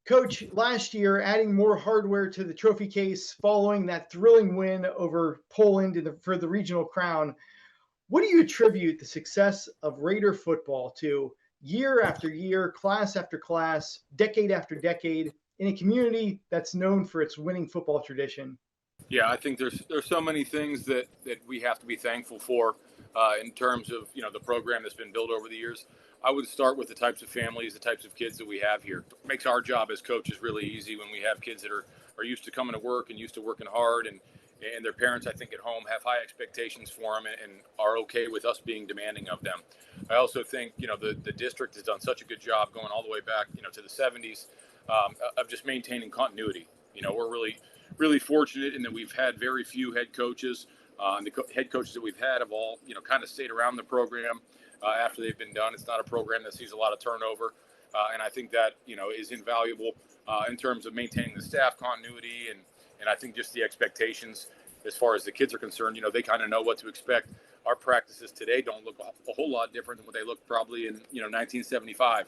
Coach, last year, adding more hardware to the trophy case following that thrilling win over Poland for the regional crown. What do you attribute the success of Raider football to year after year, class after class, decade after decade, in a community that's known for its winning football tradition? Yeah, I think there's so many things that we have to be thankful for in terms of the program that's been built over the years. I would start with the types of families, the types of kids that we have here. It makes our job as coaches really easy when we have kids that are used to coming to work and used to working hard, and their parents, I think, at home have high expectations for them and are okay with us being demanding of them. I also think the district has done such a good job going all the way back to the 70s of just maintaining continuity. We're really fortunate in that we've had very few head coaches. And the head coaches that we've had have all, kind of stayed around the program after they've been done. It's not a program that sees a lot of turnover. And I think that, is invaluable in terms of maintaining the staff continuity. And I think just the expectations as far as the kids are concerned, they kind of know what to expect. Our practices today don't look a whole lot different than what they looked probably in, 1975.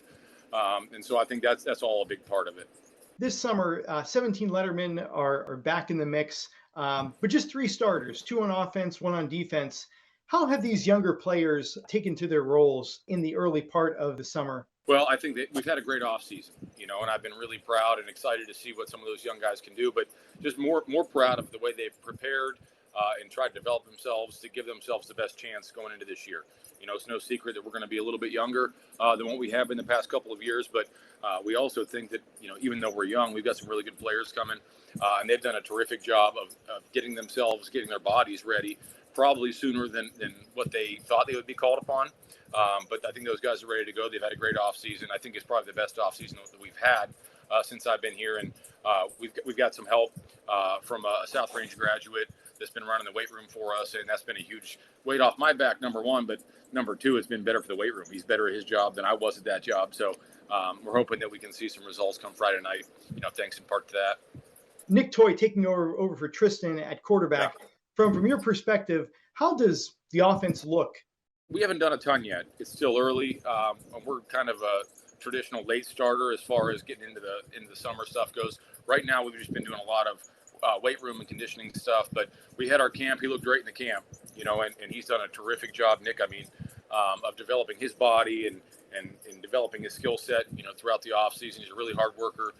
And so I think that's all a big part of it. This summer, 17 Lettermen are back in the mix, but just three starters, two on offense, one on defense. How have these younger players taken to their roles in the early part of the summer? Well, I think that we've had a great offseason, and I've been really proud and excited to see what some of those young guys can do, but just more proud of the way they've prepared and tried to develop themselves to give themselves the best chance going into this year. It's no secret that we're going to be a little bit younger than what we have in the past couple of years, but we also think that, even though we're young, we've got some really good players coming, and they've done a terrific job of getting their bodies ready, probably sooner than what they thought they would be called upon. But I think those guys are ready to go. They've had a great offseason. I think it's probably the best offseason that we've had since I've been here, and we've got some help from a South Range graduate that's been running the weight room for us, and that's been a huge weight off my back, number one. But number two, it's been better for the weight room. He's better at his job than I was at that job. So we're hoping that we can see some results come Friday night, thanks in part to that. Nick Toy taking over for Tristan at quarterback. Yeah. From your perspective, how does the offense look? We haven't done a ton yet. It's still early. We're kind of a traditional late starter as far as getting into the summer stuff goes. Right now, we've just been doing a lot of weight room and conditioning stuff. But we had our camp. He looked great in the camp, and he's done a terrific job, Nick. Of developing his body and developing his skill set, throughout the off season. He's a really hard worker.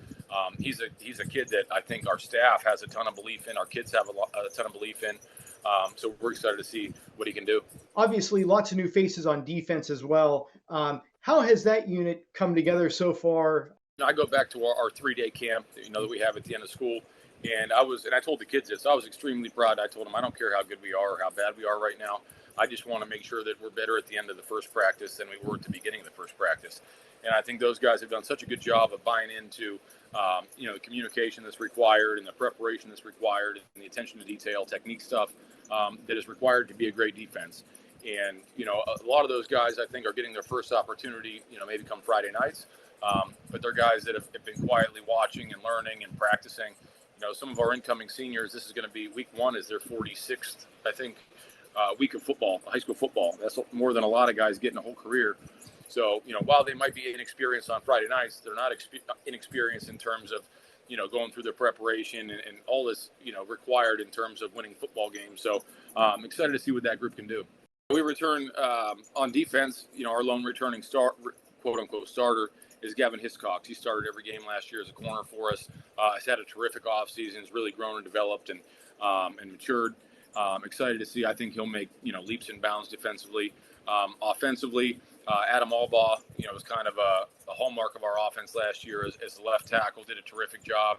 He's a kid that I think our staff has a ton of belief in. Our kids have a ton of belief in. So we're excited to see what he can do. Obviously, lots of new faces on defense as well. How has that unit come together so far? I go back to our 3-day camp, that we have at the end of school. And I told the kids this, I was extremely proud. I told them, I don't care how good we are or how bad we are right now. I just want to make sure that we're better at the end of the first practice than we were at the beginning of the first practice. And I think those guys have done such a good job of buying into, the communication that's required and the preparation that's required and the attention to detail, technique stuff that is required to be a great defense. And, a lot of those guys, I think, are getting their first opportunity, maybe come Friday nights. But they're guys that have been quietly watching and learning and practicing. Some of our incoming seniors, this is going to be week one is their 46th, I think, week of football, high school football. That's more than a lot of guys get in a whole career. So, while they might be inexperienced on Friday nights, they're not inexperienced in terms of, going through their preparation and all this, required in terms of winning football games. So I'm excited to see what that group can do. We return on defense, our lone returning quote unquote starter is Gavin Hiscox. He started every game last year as a corner for us. He's had a terrific offseason. He's really grown and developed and matured. Excited to see. I think he'll make leaps and bounds defensively. Offensively, Adam Albaugh, was kind of a hallmark of our offense last year as the left tackle. Did a terrific job.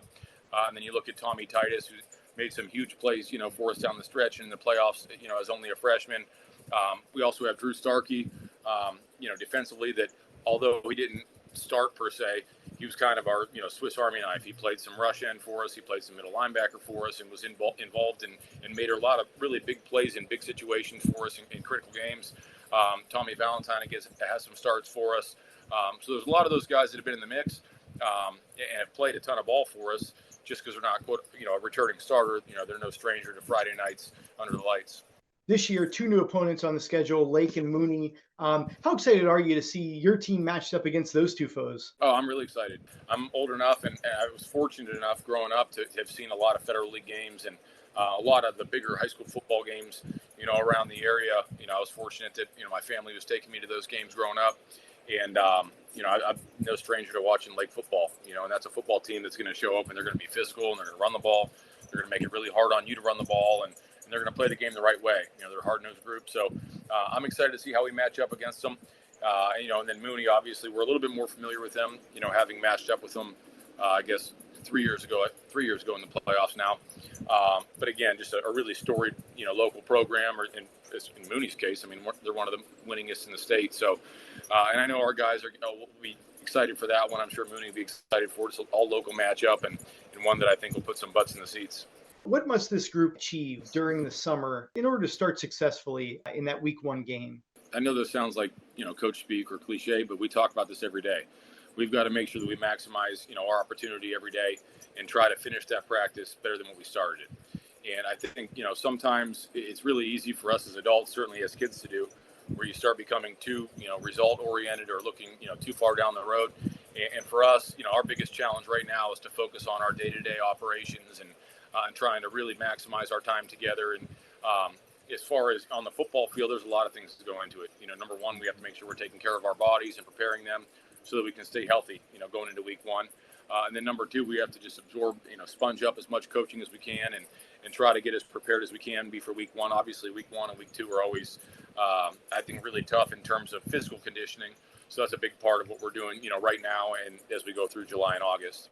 And then you look at Tommy Titus, who made some huge plays, for us down the stretch in the playoffs, as only a freshman. We also have Drew Starkey, defensively, that although he didn't start per se, he was kind of our Swiss Army knife. He played some rush end for us. He played some middle linebacker for us and was involved and made a lot of really big plays in big situations for us in critical games. Tommy Valentine has some starts for us. So there's a lot of those guys that have been in the mix and have played a ton of ball for us. Just because they're not a returning starter, they're no stranger to Friday nights under the lights. This year, two new opponents on the schedule, Lake and Mooney. How excited are you to see your team matched up against those two foes? Oh, I'm really excited. I'm old enough, and I was fortunate enough growing up to have seen a lot of Federal League games and a lot of the bigger high school football games, around the area. I was fortunate that, my family was taking me to those games growing up. And, I'm no stranger to watching Lake football, and that's a football team that's going to show up and they're going to be physical and they're going to run the ball. They're going to make it really hard on you to run the ball, and they're going to play the game the right way. They're a hard-nosed group. So I'm excited to see how we match up against them. And then Mooney, obviously, we're a little bit more familiar with them, having matched up with them, I guess, 3 years ago in the playoffs now. But again, just a really storied, local program, or in Mooney's case, I mean, they're one of the winningest in the state. So, and I know our guys will be excited for that one. I'm sure Mooney will be excited for it. It's an all local matchup and one that I think will put some butts in the seats. What must this group achieve during the summer in order to start successfully in that week one game? I know this sounds like, coach speak or cliche, but we talk about this every day. We've got to make sure that we maximize, our opportunity every day and try to finish that practice better than what we started it. And I think, sometimes it's really easy for us as adults, certainly as kids, to do, where you start becoming too, result oriented or looking, too far down the road. And for us, our biggest challenge right now is to focus on our day-to-day operations and trying to really maximize our time together. And as far as on the football field, there's a lot of things to go into it. Number one, we have to make sure we're taking care of our bodies and preparing them so that we can stay healthy, going into week one. And then number two, we have to just absorb, sponge up as much coaching as we can and try to get as prepared as we can be for week one. Obviously, week one and week two are always, I think, really tough in terms of physical conditioning. So that's a big part of what we're doing, right now and as we go through July and August.